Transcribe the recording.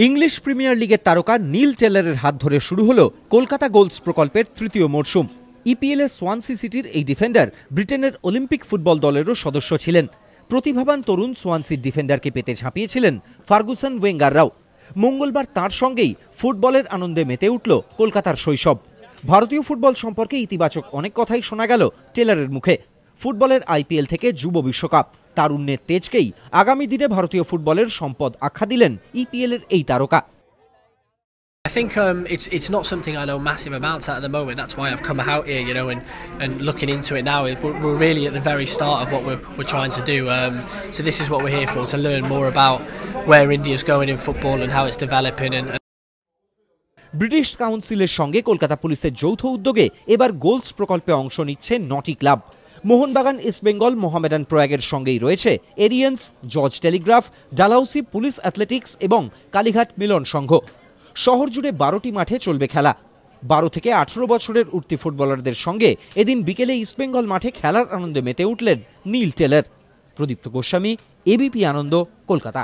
English premier লিগের তারকা নীল টেলরের হাত ধরে শুরু হলো কলকাতা গোলস প্রকল্পের তৃতীয় মরশুম। ইপিএল এ সোয়ানসি সিটির এই ডিফেন্ডার ব্রিটেনের অলিম্পিক ফুটবল দলেরও সদস্য ছিলেন। প্রতিভাবান তরুণ সোয়ানসির ডিফেন্ডারকে পেতে ঝাঁপিয়েছিলেন ফার্গুসন ওয়েঙ্গাররাও। মঙ্গলবার তাঁর সঙ্গেই ফুটবলের আনন্দে মেতে উঠল কলকাতার শৈশব। ভারতীয় ফুটবল সম্পর্কে ইতিবাচক অনেক কথাই শোনা গেল টেলরের মুখে। ফুটবলের আইপিএল থেকে যুব বিশ্বকাপ, তারুণ্যের তেজকেই আগামী দিনে ভারতীয় ফুটবলের সম্পদ আখ্যা দিলেন ইপিএল এর এই তারকা। I think it's not something I know massive amounts at the moment. That's why I've come out here, you know, and looking into it now. We're really at the very start of what we're trying to do. So this is what we're here for, to learn more about where India's going in football and how it's developing. And British কাউন্সিলের সঙ্গে কলকাতা পুলিশের যৌথ উদ্যোগে এবার goals প্রকল্পে অংশ নিচ্ছে 9টি ক্লাব। মোহনবাগান, ইস্টবেঙ্গল, মোহামেডান প্রয়াগের সঙ্গেই রয়েছে Aryans, George Telegraph, Dalhousie police athletics এবং কালীঘাট মিলন সংঘ। শহর জুড়ে 12টি মাঠে চলবে খেলা। 12 থেকে 18 বছরের উঠতি ফুটবলারদের সঙ্গে এদিন বিকেলে ইস্টবেঙ্গল মাঠে খেলার আনন্দে মেতে উঠলেন নীল টেলর। প্রদীপ্ত গোস্বামী, এবিপি আনন্দ, কলকাতা।